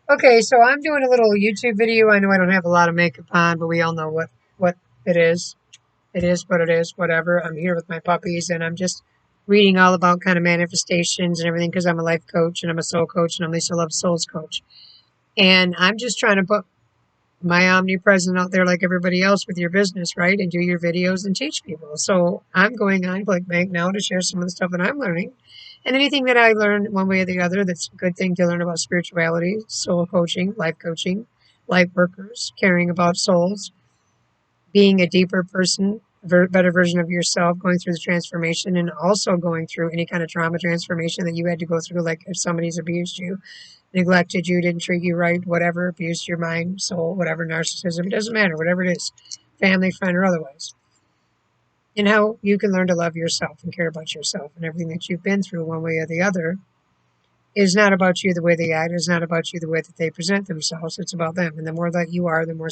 Okay, so I'm doing a little YouTube video. I know I don't have a lot of makeup on, but we all know what it is. It is what it is, whatever. I'm here with my puppies and I'm just reading all about kind of manifestations and everything because I'm a life coach and I'm a soul coach and I'm Lisa Love Souls coach. And I'm just trying to put my omnipresent out there like everybody else with your business, right? And do your videos and teach people. So I'm going on ClickBank now to share some of the stuff that I'm learning. And anything that I learned one way or the other, that's a good thing to learn about spirituality, soul coaching, life workers, caring about souls, being a deeper person, a better version of yourself, going through the transformation, and also going through any kind of trauma transformation that you had to go through, like if somebody's abused you, neglected you, didn't treat you right, whatever, abused your mind, soul, whatever, narcissism, it doesn't matter, whatever it is, family, friend, or otherwise. And how you can learn to love yourself and care about yourself and everything that you've been through one way or the other is not about you the way they act, it's not about you the way that they present themselves, it's about them. And the more that you are, the more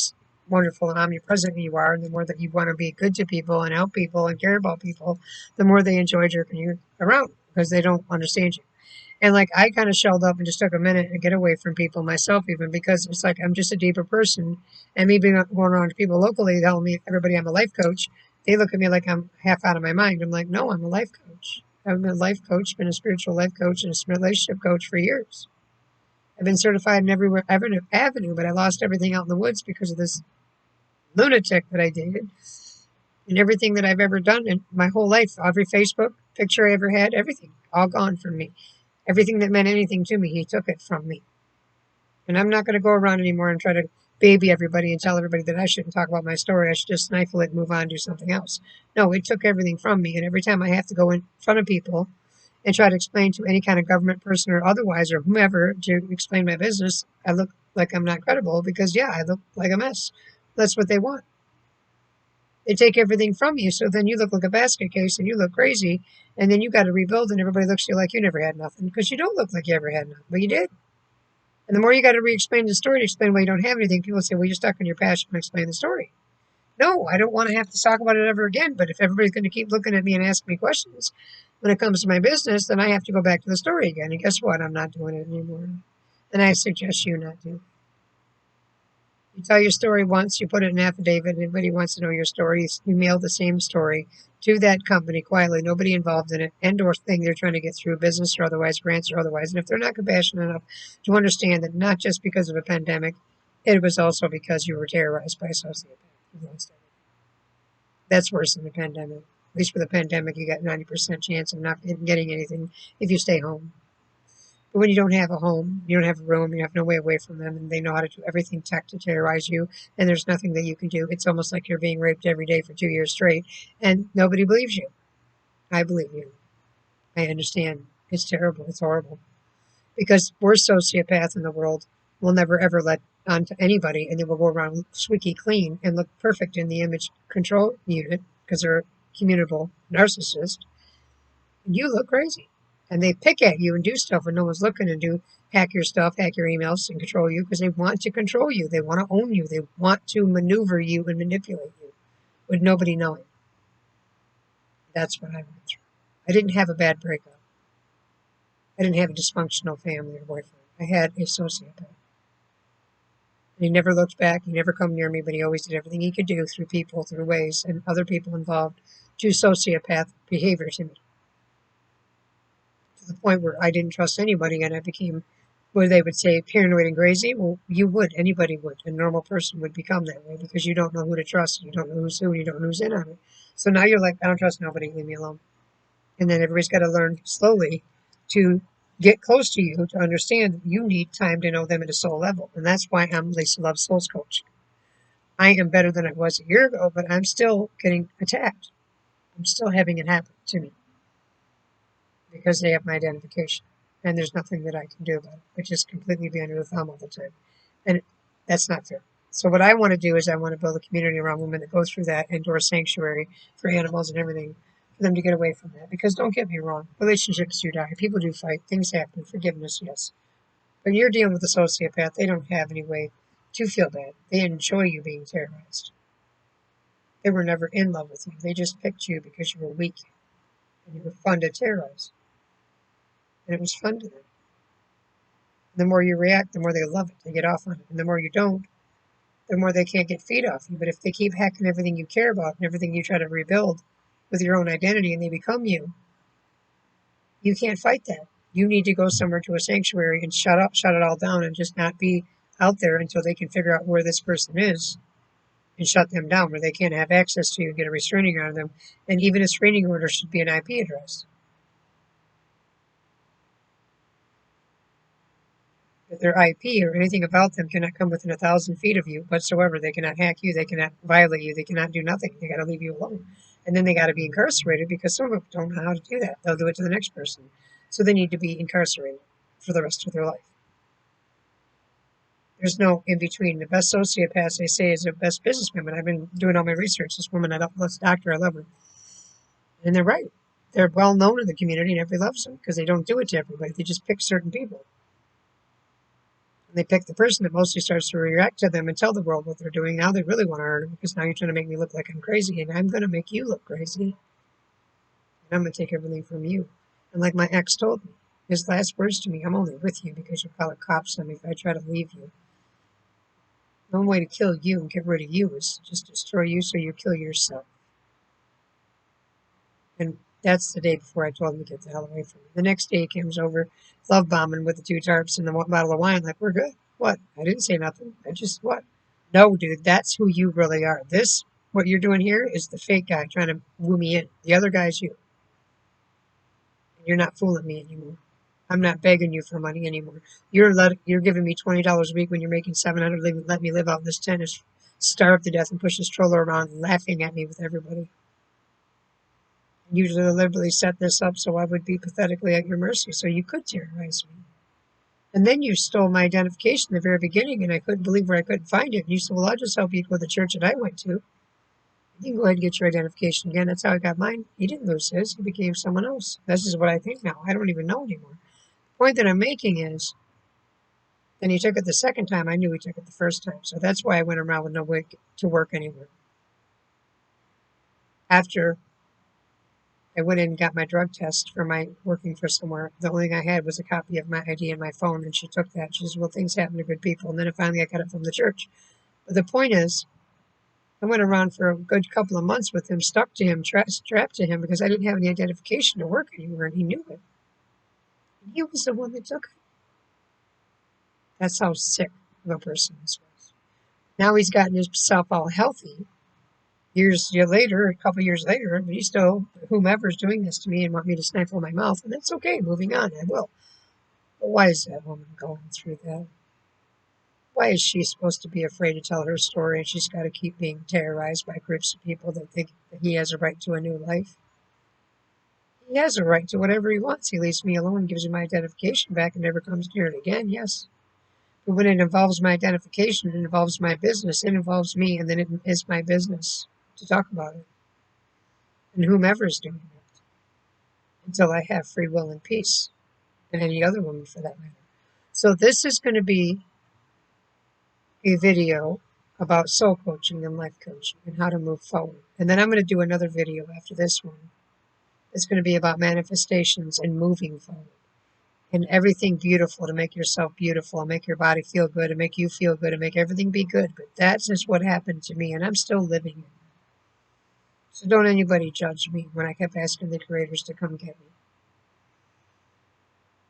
wonderful and omnipresent you are, and the more that you want to be good to people and help people and care about people, the more they enjoy jerking you around because they don't understand you. And like I kind of shelled up and just took a minute to get away from people myself, even because it's like I'm just a deeper person. And me being going around to people locally telling me everybody I'm a life coach, they look at me like I'm half out of my mind. I'm like, no, I'm a life coach. I've been a life coach, been a spiritual life coach, and a relationship coach for years. I've been certified in every avenue, but I lost everything out in the woods because of this lunatic that I dated. And everything that I've ever done in my whole life, every Facebook picture I ever had, everything, all gone from me. Everything that meant anything to me, he took it from me. And I'm not going to go around anymore and try to baby everybody and tell everybody that I shouldn't talk about my story. I should just stifle it and move on and do something else. No, it took everything from me. And every time I have to go in front of people and try to explain to any kind of government person or otherwise or whomever to explain my business, I look like I'm not credible because, yeah, I look like a mess. That's what they want. They take everything from you, so then you look like a basket case and you look crazy, and then you got to rebuild, and everybody looks at you like you never had nothing because you don't look like you ever had nothing, but you did. And the more you got to re-explain the story to explain why you don't have anything, people say, well, you're stuck on your passion and explain the story. No, I don't want to have to talk about it ever again. But if everybody's going to keep looking at me and asking me questions when it comes to my business, then I have to go back to the story again. And guess what? I'm not doing it anymore. And I suggest you not to. You tell your story once, you put it in an affidavit, anybody wants to know your story, you mail the same story to that company quietly, nobody involved in it, and or thing they're trying to get through, business or otherwise, grants or otherwise. And if they're not compassionate enough to understand that not just because of a pandemic, it was also because you were terrorized by a sociopath. You lost everything. That's worse than the pandemic. At least with the pandemic, you got 90% chance of not getting anything if you stay home. But when you don't have a home, you don't have a room, you have no way away from them, and they know how to do everything tech to terrorize you, and there's nothing that you can do. It's almost like you're being raped every day for 2 years straight, and nobody believes you. I believe you. I understand. It's terrible. It's horrible. Because worst sociopath in the world will never ever let on to anybody, and they will go around squeaky clean and look perfect in the image control unit because they're a communicable narcissist. And you look crazy. And they pick at you and do stuff when no one's looking and do hack your stuff, hack your emails, and control you because they want to control you. They want to own you. They want to maneuver you and manipulate you with nobody knowing. That's what I went through. I didn't have a bad breakup. I didn't have a dysfunctional family or boyfriend. I had a sociopath. And he never looked back. He never come near me, but he always did everything he could do through people, through ways, and other people involved to sociopath behavior to me. To the point where I didn't trust anybody and I became where they would say paranoid and crazy. Well, you would. Anybody would. A normal person would become that way because you don't know who to trust. You don't know who's who. You don't know who's in on it. So now you're like, I don't trust nobody. Leave me alone. And then everybody's got to learn slowly to get close to you to understand that you need time to know them at a soul level. And that's why I'm Lisa Love Souls Coach. I am better than I was a year ago, but I'm still getting attacked. I'm still having it happen to me because they have my identification. And there's nothing that I can do about it. I just completely be under the thumb all the time. And that's not fair. So what I want to do is I want to build a community around women that go through that indoor sanctuary for animals and everything for them to get away from that. Because don't get me wrong, relationships do die. People do fight. Things happen. Forgiveness, yes. But you're dealing with a sociopath. They don't have any way to feel bad. They enjoy you being terrorized. They were never in love with you. They just picked you because you were weak and you were fun to terrorize. And it was fun to them. The more you react, the more they love it. They get off on it. And the more you don't, the more they can't get feed off you. But if they keep hacking everything you care about and everything you try to rebuild with your own identity and they become you, you can't fight that. You need to go somewhere to a sanctuary and shut it all down and just not be out there until they can figure out where this person is and shut them down where they can't have access to you and get a restraining order on them. And even a restraining order should be an IP address. If their IP or anything about them cannot come within 1,000 feet of you whatsoever, they cannot hack you, they cannot violate you, they cannot do nothing. They got to leave you alone. And then they got to be incarcerated because some of them don't know how to do that. They'll do it to the next person. So they need to be incarcerated for the rest of their life. There's no in between. The best sociopath, they say, is the best businessman. I've been doing all my research. This woman, this doctor, I love her. And they're right. They're well known in the community and everybody loves them because they don't do it to everybody. They just pick certain people. And they pick the person that mostly starts to react to them and tell the world what they're doing. Now they really want to hurt them because now you're trying to make me look like I'm crazy. And I'm going to make you look crazy. And I'm going to take everything from you. And like my ex told me, his last words to me, I'm only with you because you call the cops on me if I try to leave you. The only way to kill you and get rid of you is to just destroy you so you kill yourself. And that's the day before I told him to get the hell away from me. The next day he comes over, love bombing with the 2 tarps and the bottle of wine, like, we're good. What? I didn't say nothing. I just, what? No, dude, that's who you really are. What you're doing here is the fake guy trying to woo me in. The other guy's you. And you're not fooling me anymore. I'm not begging you for money anymore. You're giving me $20 a week when you're making $700. Let me live out in this tent, is starve to death and push this stroller around, laughing at me with everybody. You deliberately set this up so I would be pathetically at your mercy, so you could terrorize me. And then you stole my identification in the very beginning, and I couldn't believe where I couldn't find it. And you said, well, I'll just help you go to the church that I went to. You can go ahead and get your identification again. That's how I got mine. He didn't lose his. He became someone else. This is what I think now. I don't even know anymore. The point that I'm making is, then he took it the second time. I knew he took it the first time. So that's why I went around with no way to work anywhere. After I went in and got my drug test for my working for somewhere. The only thing I had was a copy of my ID and my phone, and she took that. She said, well, things happen to good people. And then finally I got it from the church. But the point is, I went around for a good couple of months with him, stuck to him, strapped to him, because I didn't have any identification to work anywhere, and he knew it. And he was the one that took it. That's how sick of a person this was. Now he's gotten himself all healthy. A couple years later, but he's still, whomever's doing this to me and want me to stifle my mouth, and that's okay, moving on, I will. But why is that woman going through that? Why is she supposed to be afraid to tell her story and she's got to keep being terrorized by groups of people that think that he has a right to a new life? He has a right to whatever he wants. He leaves me alone, gives me my identification back, and never comes near it again, yes. But when it involves my identification, it involves my business, it involves me, and then it is my business to talk about it. And whomever is doing it. Until I have free will and peace. And any other woman for that matter. So this is going to be a video about soul coaching and life coaching and how to move forward. And then I'm going to do another video after this one. It's going to be about manifestations and moving forward. And everything beautiful to make yourself beautiful, and make your body feel good, and make you feel good, and make everything be good. But that's just what happened to me, and I'm still living it. So don't anybody judge me when I kept asking the creators to come get me.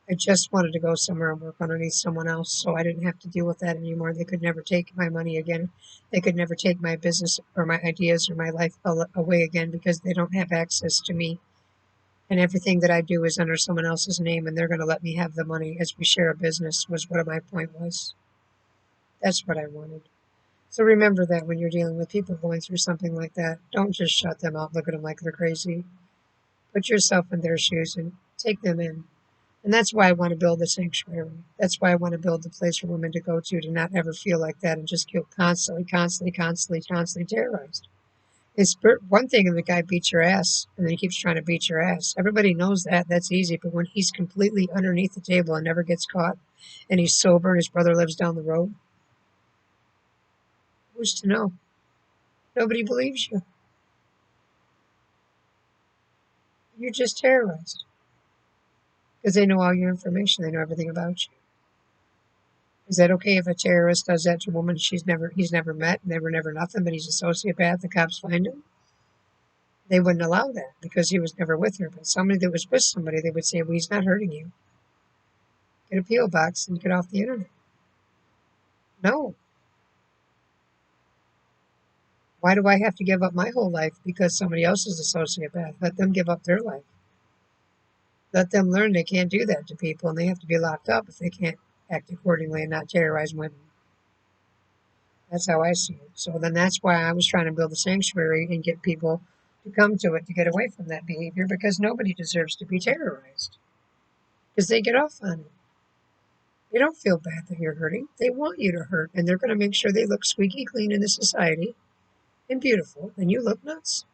I just wanted to go somewhere and work underneath someone else so I didn't have to deal with that anymore. They could never take my money again. They could never take my business or my ideas or my life away again because they don't have access to me. And everything that I do is under someone else's name, and they're going to let me have the money as we share a business, was what my point was. That's what I wanted. So remember that when you're dealing with people going through something like that, don't just shut them out, look at them like they're crazy. Put yourself in their shoes and take them in. And that's why I want to build a sanctuary. That's why I want to build a place for women to go to not ever feel like that and just feel constantly terrorized. It's one thing if the guy beats your ass and then he keeps trying to beat your ass. Everybody knows that. That's easy. But when he's completely underneath the table and never gets caught, and he's sober and his brother lives down the road, who's to know? Nobody believes you. You're just terrorized. Because they know all your information. They know everything about you. Is that okay if a terrorist does that to a woman he's never met, never nothing, but he's a sociopath, the cops find him? They wouldn't allow that because he was never with her. But somebody that was with somebody, they would say, well, he's not hurting you. Get a P.O. box and get off the internet. No. Why do I have to give up my whole life because somebody else is a sociopath? Let them give up their life. Let them learn they can't do that to people and they have to be locked up if they can't act accordingly and not terrorize women. That's how I see it. So then that's why I was trying to build a sanctuary and get people to come to it to get away from that behavior because nobody deserves to be terrorized because they get off on it. They don't feel bad that you're hurting. They want you to hurt and they're going to make sure they look squeaky clean in the society and beautiful and you look nuts.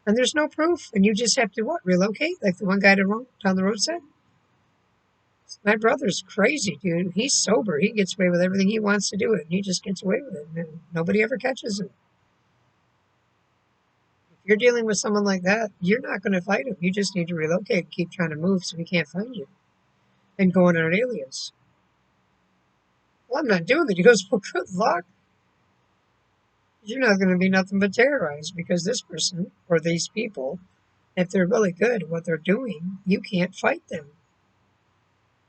And there's no proof and you just have to what? Relocate like the one guy down the road said? My brother's crazy, dude. He's sober. He gets away with everything he wants to do it. And he just gets away with it. And nobody ever catches him. If you're dealing with someone like that, you're not going to fight him. You just need to relocate, keep trying to move so he can't find you. And go on an alias. Well, I'm not doing it. He goes, well, good luck. You're not going to be nothing but terrorized because this person or these people, if they're really good at what they're doing, you can't fight them.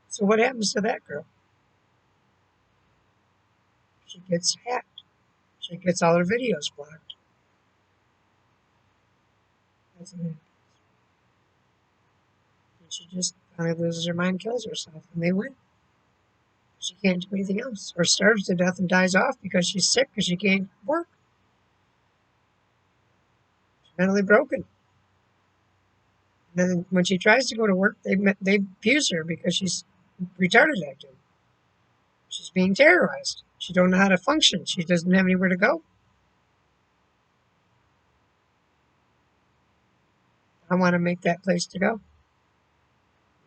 So what happens to that girl? She gets hacked. She gets all her videos blocked. That's what happens. And she just finally loses her mind, kills herself, and they win. She can't do anything else. Or starves to death and dies off because she's sick because she can't work. She's mentally broken. And then when she tries to go to work, they abuse her because she's retarded acting. She's being terrorized. She don't know how to function. She doesn't have anywhere to go. I want to make that place to go.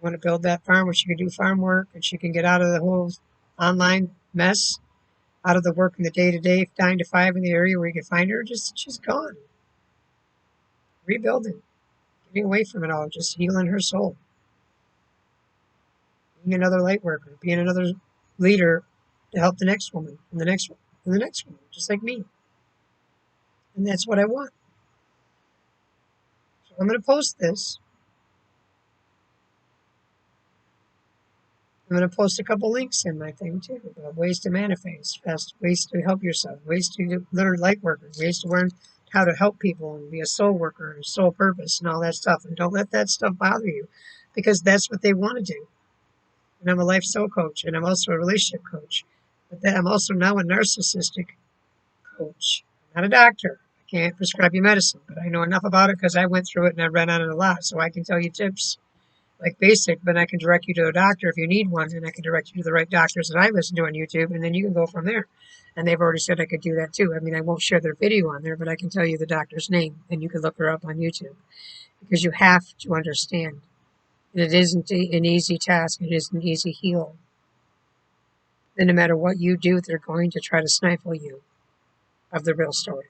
I want to build that farm where she can do farm work and she can get out of the whole online mess, out of the work in the day-to-day, 9 to 5 in the area where you can find her. Just she's gone. Rebuilding. Getting away from it all. Just healing her soul. Being another light worker. Being another leader to help the next woman and the next one and the next one. Just like me. And that's what I want. So I'm going to post this. I'm going to post a couple links in my thing too about ways to manifest, ways to help yourself, ways to learn light workers, ways to learn how to help people and be a soul worker and soul purpose and all that stuff. And don't let that stuff bother you because that's what they want to do. And I'm a life soul coach and I'm also a relationship coach. But then I'm also now a narcissistic coach. I'm not a doctor. I can't prescribe you medicine, but I know enough about it because I went through it and I read on it a lot. So I can tell you tips. Like basic, but I can direct you to a doctor if you need one, and I can direct you to the right doctors that I listen to on YouTube, and then you can go from there. And they've already said I could do that too. I mean, I won't share their video on there, but I can tell you the doctor's name, and you can look her up on YouTube because you have to understand. And it isn't an easy task. It isn't an easy heal. And no matter what you do, they're going to try to stifle you of the real story.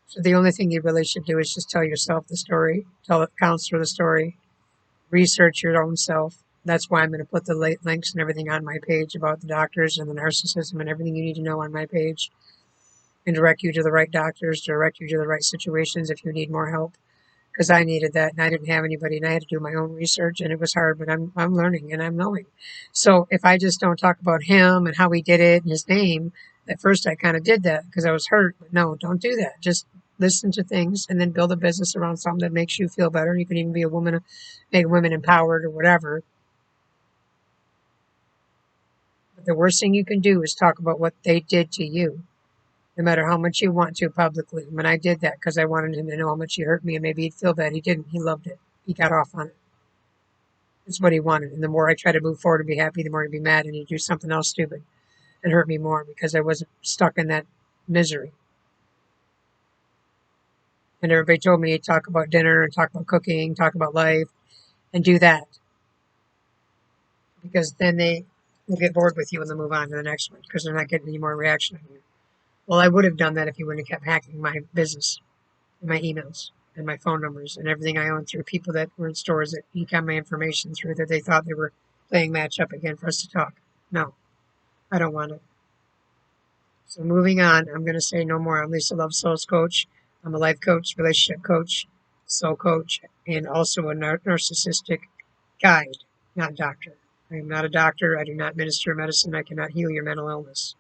So the only thing you really should do is just tell yourself the story, tell the counselor the story, research your own self. That's why I'm going to put the links and everything on my page about the doctors and the narcissism and everything you need to know on my page and direct you to the right doctors, direct you to the right situations if you need more help. Because I needed that and I didn't have anybody and I had to do my own research and it was hard, but I'm learning and I'm knowing. So if I just don't talk about him and how he did it and his name, at first I kind of did that because I was hurt. But no, don't do that. Just listen to things and then build a business around something that makes you feel better. You can even be a woman, make women empowered or whatever. But the worst thing you can do is talk about what they did to you, no matter how much you want to publicly. When I did that because I wanted him to know how much he hurt me and maybe he'd feel bad. He didn't. He loved it. He got off on it. It's what he wanted. And the more I try to move forward and be happy, the more he'd be mad and he'd do something else stupid and hurt me more because I wasn't stuck in that misery. And everybody told me to talk about dinner and talk about cooking, talk about life, and do that. Because then they will get bored with you and they'll move on to the next one because they're not getting any more reaction on you. Well, I would have done that if you wouldn't have kept hacking my business and my emails and my phone numbers and everything I owned through people that were in stores that he got my information through that they thought they were playing match up again for us to talk. No, I don't want it. So moving on, I'm going to say no more. I'm Lisa Love Souls coach. I'm a life coach, relationship coach, soul coach, and also a narcissistic guide, not doctor. I am not a doctor. I do not minister medicine. I cannot heal your mental illness.